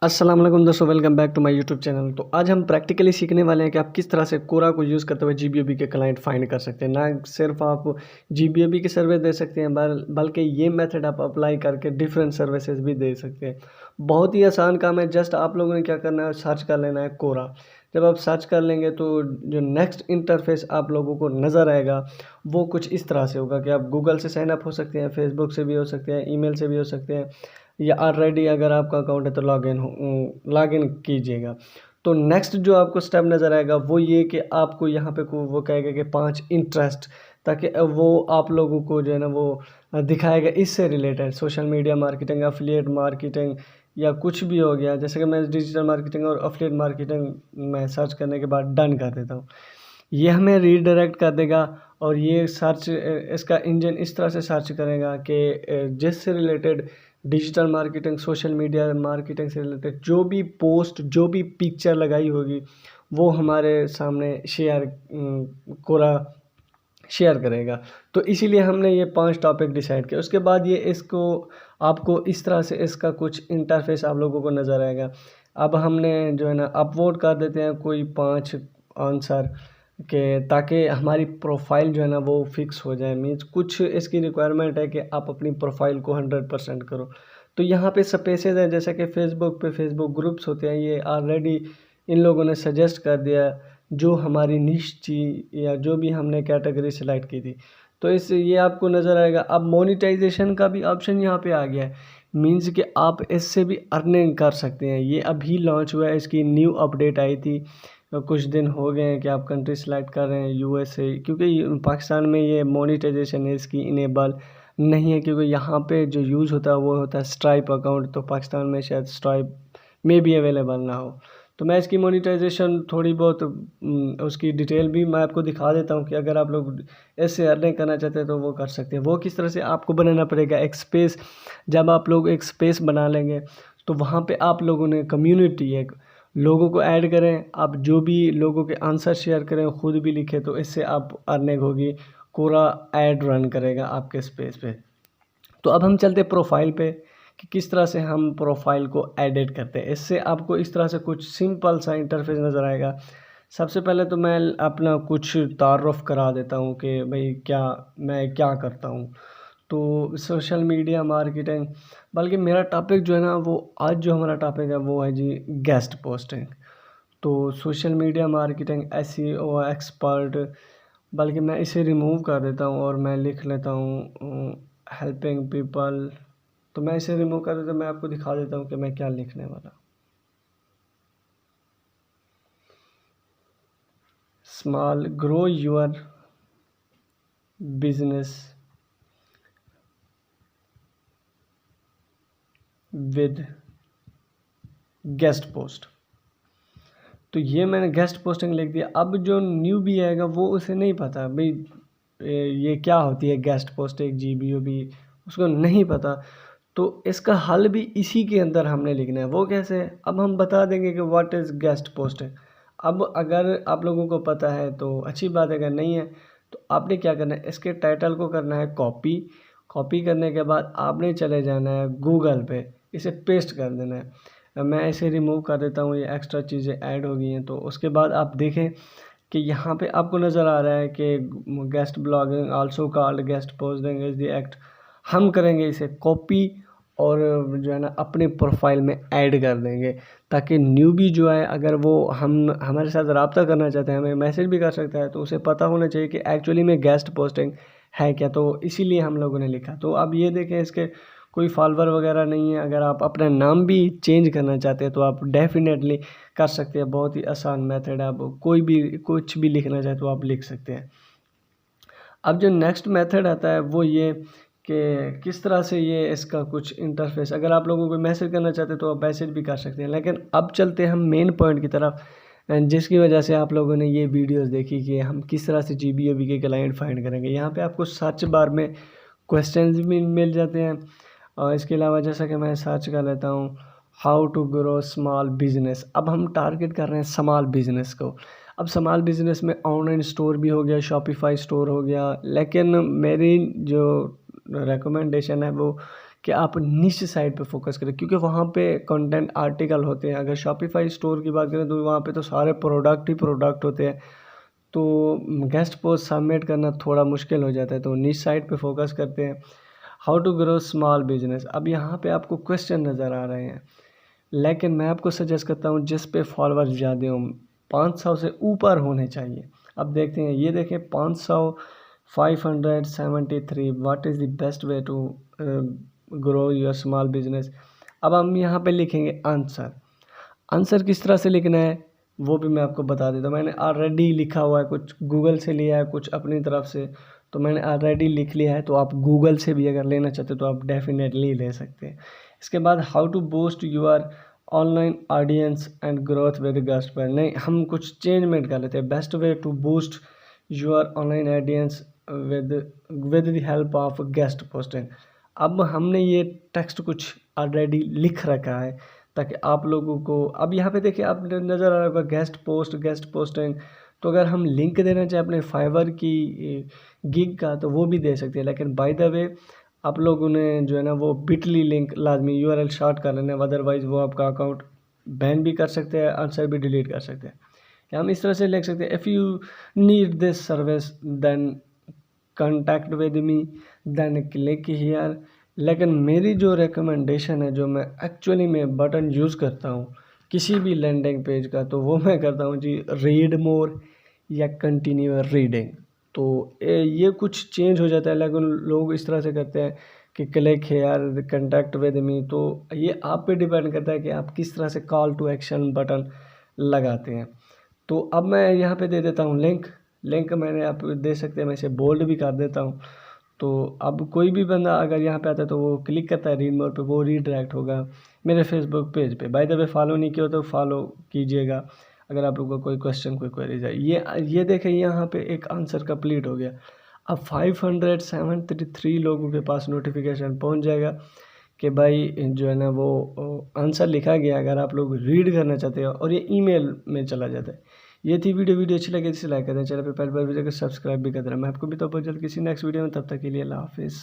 अस्सलाम वालेकुम दोस्तों, welcome back to my YouTube channel. तो आज हम प्रैक्टिकली सीखने वाले हैं कि आप किस तरह से कोरा को यूज़ करते हुए जीबीओबी के क्लाइंट फाइंड कर सकते हैं। ना सिर्फ आप जीबीओबी के सर्विस दे सकते हैं, बल्कि ये मेथड आप अप्लाई करके डिफरेंट सर्विसेज भी दे सकते हैं। बहुत ही आसान काम है। जस्ट आप लोगों ने क्या करना है, सर्च कर लेना है कोरा। जब आप सर्च कर लेंगे तो जो नेक्स्ट इंटरफेस आप लोगों को नज़र आएगा वो कुछ इस तरह से होगा कि आप गूगल से साइन अप हो सकते हैं, फेसबुक से भी हो सकते हैं, ईमेल से भी हो सकते हैं, या ऑलरेडी अगर आपका अकाउंट है तो लॉगिन कीजिएगा। तो नेक्स्ट जो आपको स्टेप नज़र आएगा वो ये कि आपको यहाँ पे वो कहेगा कि 5 इंटरेस्ट, ताकि वो आप लोगों को जो है ना वो दिखाएगा इससे related social media marketing, affiliate marketing या कुछ भी हो गया। जैसे कि मैं डिजिटल मार्केटिंग और एफिलिएट मार्केटिंग में सर्च करने के बाद डन कर देता हूँ। ये हमें रीडायरेक्ट कर देगा और ये सर्च इसका इंजन इस तरह से सर्च करेगा कि जिससे related digital marketing, social media marketing से रिलेटेड जो भी पोस्ट, जो भी पिक्चर लगाई होगी वो हमारे सामने कोरा शेयर करेगा। तो इसीलिए हमने ये 5 टॉपिक डिसाइड किया। उसके बाद ये इसको आपको इस तरह से इसका कुछ इंटरफेस आप लोगों को नज़र आएगा। अब हमने जो है ना अपवोट कर देते हैं कोई 5 आंसर के, ताकि हमारी प्रोफाइल जो है ना वो फिक्स हो जाए। मीन्स कुछ इसकी रिक्वायरमेंट है कि आप अपनी प्रोफाइल को 100% करो। तो यहाँ पे स्पेसेस है, जैसे कि फेसबुक पे फेसबुक ग्रुप्स होते हैं, ये ऑलरेडी इन लोगों ने सजेस्ट कर दिया जो हमारी निश थी या जो भी हमने कैटेगरी सेलेक्ट की थी। तो इस ये आपको नज़र आएगा। अब मोनेटाइजेशन का भी ऑप्शन यहाँ पे आ गया है। मीन्स कि आप इससे भी अर्निंग कर सकते हैं। ये अभी लॉन्च हुआ है, इसकी न्यू अपडेट आई थी। कुछ दिन हो गए हैं कि आप कंट्री सेलेक्ट कर रहे हैं यूएसए, क्योंकि पाकिस्तान में ये मोनेटाइजेशन है इसकी इनेबल नहीं है, क्योंकि यहाँ पे जो यूज़ होता है वो होता है स्ट्राइप अकाउंट। तो पाकिस्तान में शायद स्ट्राइप में भी अवेलेबल ना हो। तो मैं इसकी मोनेटाइजेशन थोड़ी बहुत उसकी डिटेल भी मैं आपको दिखा देता हूँ कि अगर आप लोग ऐसे अर्निंग करना चाहते हैं तो वो कर सकते हैं। वो किस तरह से आपको बनाना पड़ेगा, एक स्पेस। जब आप लोग एक स्पेस बना लेंगे तो वहाँ पे आप लोगों ने कम्युनिटी, एक लोगों को ऐड करें। आप जो भी लोगों के आंसर शेयर करें, ख़ुद भी लिखें, तो इससे आप अर्निंग होगी। कोरा ऐड रन करेगा आपके स्पेस पे। तो अब हम चलते प्रोफाइल पे कि किस तरह से हम प्रोफाइल को एडिट करते हैं। इससे आपको इस तरह से कुछ सिंपल सा इंटरफेस नज़र आएगा। सबसे पहले तो मैं अपना कुछ तारुफ करा देता हूँ कि भाई मैं क्या करता हूँ। तो सोशल मीडिया मार्केटिंग, बल्कि मेरा टॉपिक जो है ना वो आज जो हमारा टॉपिक है वो है जी गेस्ट पोस्टिंग। तो social media marketing, SEO expert, बल्कि मैं इसे रिमूव कर देता हूँ और मैं लिख लेता हूँ हेल्पिंग पीपल। तो मैं इसे रिमूव कर देता हूँ, मैं आपको दिखा देता हूँ कि मैं क्या लिखने वाला। Small grow your business with guest post. तो ये मैंने गेस्ट पोस्टिंग लिख दिया। अब जो न्यू भी आएगा वो उसे नहीं पता भाई ये क्या होती है गेस्ट पोस्टिंग, जीबीओबी, उसको नहीं पता। तो इसका हल भी इसी के अंदर हमने लिखना है। वो कैसे है, अब हम बता देंगे कि व्हाट इज़ गेस्ट पोस्टिंग। अब अगर आप लोगों को पता है तो अच्छी बात है, अगर नहीं है तो आपने क्या करना है, इसके टाइटल को करना है कॉपी। कॉपी करने के बाद आपने चले जाना है गूगल पे, इसे पेस्ट कर देना है। मैं इसे रिमूव कर देता हूँ, ये एक्स्ट्रा चीज़ें ऐड हो गई हैं। तो उसके बाद आप देखें कि यहाँ पे आपको नज़र आ रहा है कि guest blogging also called guest posting is the act. हम करेंगे इसे कॉपी और जो है ना अपनी प्रोफाइल में ऐड कर देंगे, ताकि न्यूबी जो है अगर वो हमारे साथ रब्ता करना चाहते हैं, हमें मैसेज भी कर सकता है, तो उसे पता होना चाहिए कि एक्चुअली में गेस्ट पोस्टिंग है क्या। तो इसीलिए हम लोगों ने लिखा। तो अब ये देखें, इसके कोई फॉलोवर वगैरह नहीं है। अगर आप अपना नाम भी चेंज करना चाहते हैं तो आप डेफिनेटली कर सकते हैं। बहुत ही आसान मेथड है। आप कोई भी कुछ भी लिखना चाहे तो आप लिख सकते हैं। अब जो नेक्स्ट मेथड आता है वो ये कि किस तरह से ये इसका कुछ इंटरफेस, अगर आप लोगों को मैसेज करना चाहते हैं तो आप मैसेज भी कर सकते हैं। लेकिन अब चलते हैं हम मेन पॉइंट की तरफ, जिसकी वजह से आप लोगों ने ये वीडियोस देखी कि हम किस तरह से जीबीओबी के क्लाइंट फाइंड करेंगे। यहाँ पे आपको सर्च बार में क्वेश्चंस भी मिल जाते हैं। और इसके अलावा जैसा कि मैं सर्च कर लेता हूँ how to grow small business. अब हम टारगेट कर रहे हैं स्मॉल बिजनेस को। अब स्मॉल बिजनेस में ऑनलाइन स्टोर भी हो गया, शॉपिफाई स्टोर हो गया, लेकिन मेरी जो रिकमेंडेशन है वो कि आप निश साइट पे फोकस करें, क्योंकि वहाँ पे कंटेंट आर्टिकल होते हैं। अगर शॉपिफाई स्टोर की बात करें तो वहाँ पे तो सारे प्रोडक्ट ही प्रोडक्ट होते हैं, तो गेस्ट पोस्ट सबमिट करना थोड़ा मुश्किल हो जाता है। तो निश साइट पे फोकस करते हैं। How to grow small business, अब यहाँ पे आपको क्वेश्चन नज़र आ रहे हैं, लेकिन मैं आपको सजेस्ट करता हूँ जिस पे फॉलोअर्स ज़्यादा हों, 500 से ऊपर होने चाहिए। अब देखते हैं, ये देखें 500, 573, what is the best way to grow your small business. अब हम यहाँ पे लिखेंगे आंसर। आंसर किस तरह से लिखना है वो भी मैं आपको बता देता हूँ। मैंने ऑलरेडी लिखा हुआ है, कुछ गूगल से लिया है, कुछ अपनी तरफ से, तो मैंने ऑलरेडी लिख लिया है। तो आप गूगल से भी अगर लेना चाहते हो तो आप डेफिनेटली ले सकते हैं। इसके बाद how to boost your online audience and growth with guest post, नहीं हम कुछ चेंजमेंट कर लेते हैं। Best way to boost your online audience with the help of guest posting. अब हमने ये टेक्स्ट कुछ ऑलरेडी लिख रखा है ताकि आप लोगों को, अब यहाँ पे देखिए आप नज़र आ रहा होगा गेस्ट पोस्टिंग। तो अगर हम लिंक देना चाहें अपने फाइवर की गिग का तो वो भी दे सकते हैं, लेकिन बाय द वे आप लोगों ने जो है ना वो बिटली लिंक लाजमी URL शॉर्ट कर लेना है, अदरवाइज़ वो आपका अकाउंट बैन भी कर सकते हैं, आंसर भी डिलीट कर सकते हैं। या हम इस तरह से लिख सकते हैं, if you need this service then contact with me then click here. लेकिन मेरी जो रिकमेंडेशन है, जो मैं एक्चुअली में बटन यूज़ करता हूँ किसी भी लैंडिंग पेज का, तो वो मैं करता हूँ जी रीड मोर या कंटिन्यू रीडिंग। तो ये कुछ चेंज हो जाता है, लेकिन लोग इस तरह से करते हैं कि क्लिक हियर कॉन्टैक्ट विद मी। तो ये आप पे डिपेंड करता है कि आप किस तरह से कॉल टू एक्शन बटन लगाते हैं। तो अब मैं यहाँ पे दे देता हूँ लिंक मैंने आप दे सकते हैं, मैं इसे बोल्ड भी कर देता हूँ। तो अब कोई भी बंदा अगर यहाँ पे आता है तो वो क्लिक करता है रीड मोर पे, वो रीडायरेक्ट होगा मेरे फेसबुक पेज पे। बाय द वे फॉलो नहीं किया तो फॉलो कीजिएगा अगर आप लोगों को कोई क्वेश्चन कोई क्वेरीज है। ये देखें यहाँ पे एक आंसर कंप्लीट हो गया। अब 573 लोगों के पास नोटिफिकेशन पहुँच जाएगा कि भाई जो है ना वो आंसर लिखा गया। अगर आप लोग रीड करना चाहते हो और ये ईमेल में चला जाता है। ये थी वीडियो अच्छी लगी तो लाइक कर दें, चैनल पे पहली बार वीडियो को सब्सक्राइब भी कर देना। मैं आपको भी तो बहुत जल्द किसी नेक्स्ट वीडियो में, तब तक के लिए अल्लाह हाफिज़।